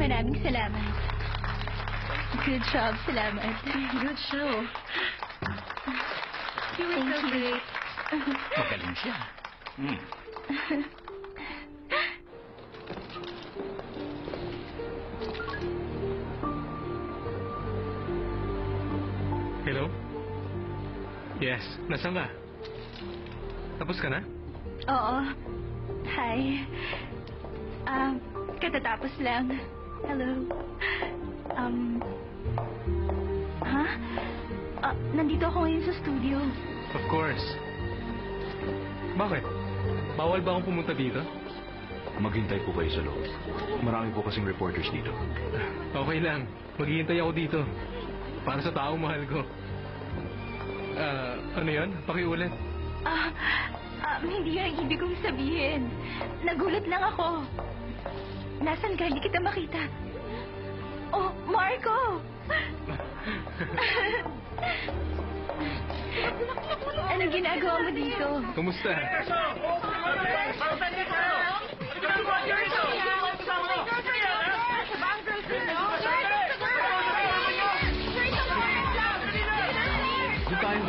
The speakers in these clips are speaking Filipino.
Maraming salamat. Good job, salamat. Good show. You were so great. Magaling siya. Hello? Yes, nasaan ka? Tapos ka na? Oo. Hi. Katatapos lang. Hello. Ha? Nandito ako ngayon sa studio. Of course. Bakit? Bawal ba akong pumunta dito? Maghintay po kayo sa loob. Marami po kasing reporters dito. Okay lang. Maghihintay ako dito. Para sa taong mahal ko. Ano yun? Pakiulit. Hindi yun ang ibig kong sabihin. Nagulat lang ako. Nasaan ka? Hindi kita makita. Oh, Marco! Anong ginagawa mo dito? Kumusta? Doon tayo.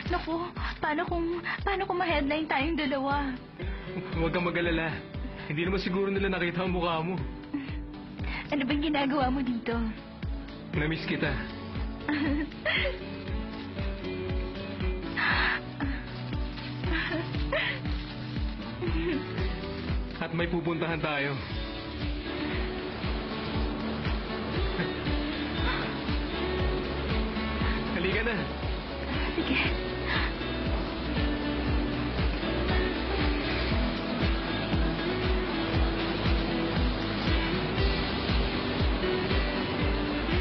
Naku, paano kung ma-headline tayong dalawa? Huwag kang mag-alala. Hindi naman siguro nila nakita ang mukha mo. Ano bang ginagawa mo dito? Namiss kita. At may pupuntahan tayo. Halika na. Sige.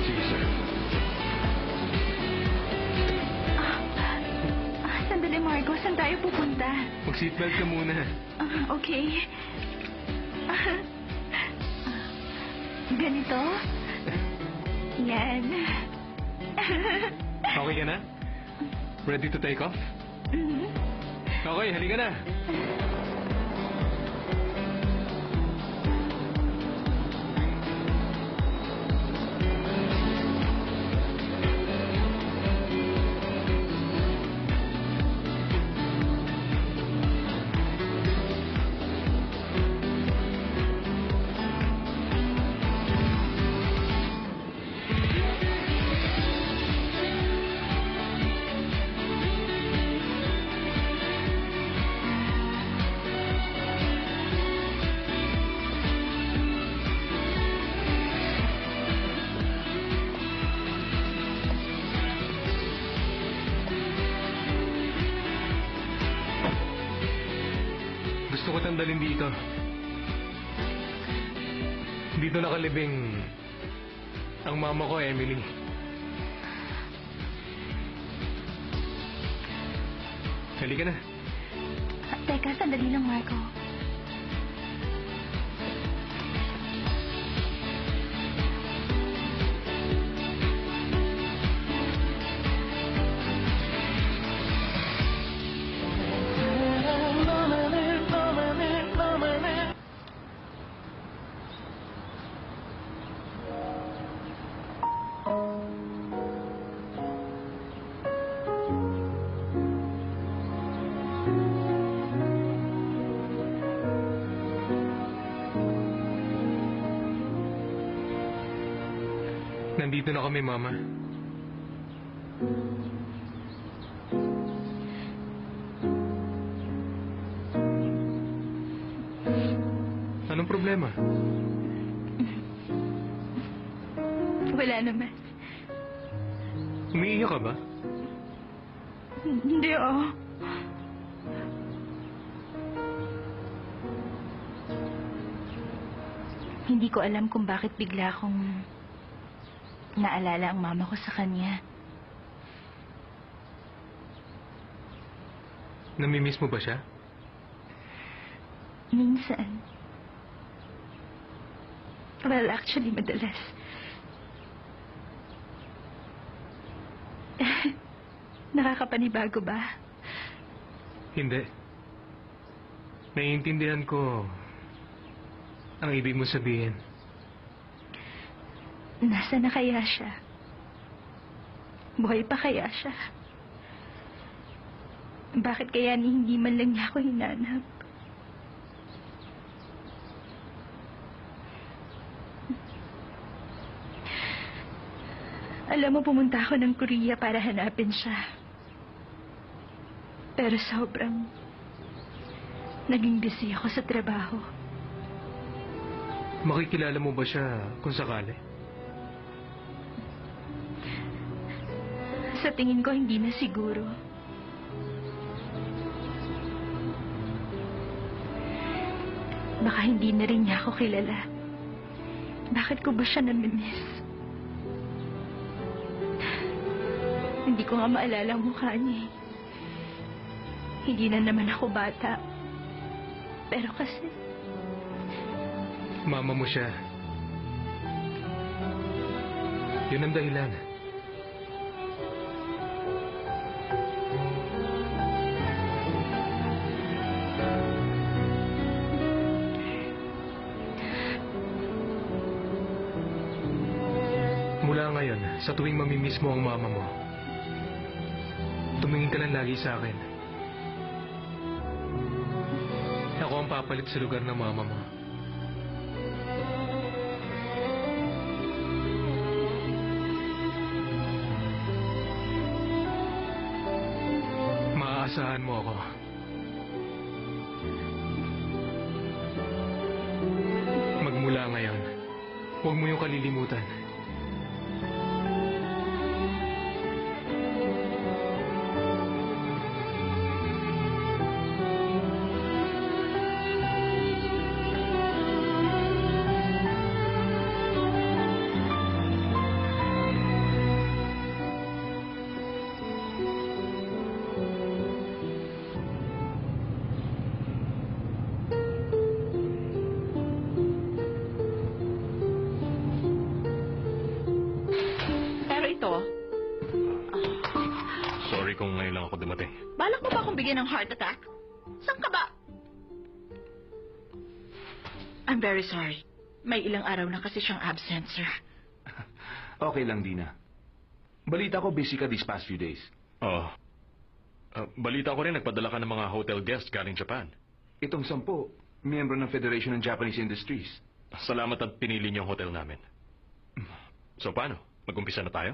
Sige, sir. Sandali, Marco. Saan tayo pupunta? Mag-seatbelt ka muna. Okay. Ganito? Yan. Okay ka na? Ready to take off? Okay, halika na. Gusto ko tandalin dito. Dito nakalibing ang mama ko, Emily. Halika na. Teka, sandali lang, Marco. Nandito na kami, Mama. Anong problema? Wala naman. Umiiyak ka ba? Hindi, oh. Hindi ko alam kung bakit bigla akong naalala ang mama ko sa kanya. Namimiss mo ba siya? Minsan. Well, actually, madalas. Nakakapanibago ba? Hindi. Naiintindihan ko ang ibig mo sabihin. Nasaan na kaya siya? Buhay pa kaya siya? Bakit kaya hindi man lang niya ako hinanap? Alam mo, pumunta ako ng Korea para hanapin siya. Pero sobrang naging busy ako sa trabaho. Makikilala mo ba siya kung sakali? Sa tingin ko, hindi na siguro. Baka hindi na rin niya ako kilala. Bakit ko ba siya namimiss? Hindi ko nga maalala ang mukha niya. Hindi na naman ako bata. Pero kasi, Mama mo siya. Yun ang dahilan. Mula ngayon, sa tuwing mamimiss mo ang mama mo, tumingin ka lang lagi sa akin. Ako ang papalit sa lugar ng mama mo. Maaasahan mo ako. Magmula ngayon, huwag mo yung kalilimutan. Pero ito, Sorry kung ngayon lang ako dumating. balak mo ba akong bigyan ng heart attack? Saan ka ba? I'm very sorry. May ilang araw na kasi siyang absent, sir. Okay lang, Dina. Balita ko busy ka these past few days. Oo. Balita ko rin nagpadala ka ng mga hotel guests galing Japan. Itong 10, miyembro ng Federation ng Japanese Industries. Salamat at pinili niyo ang hotel namin. So paano? Mag-umpisa na tayo?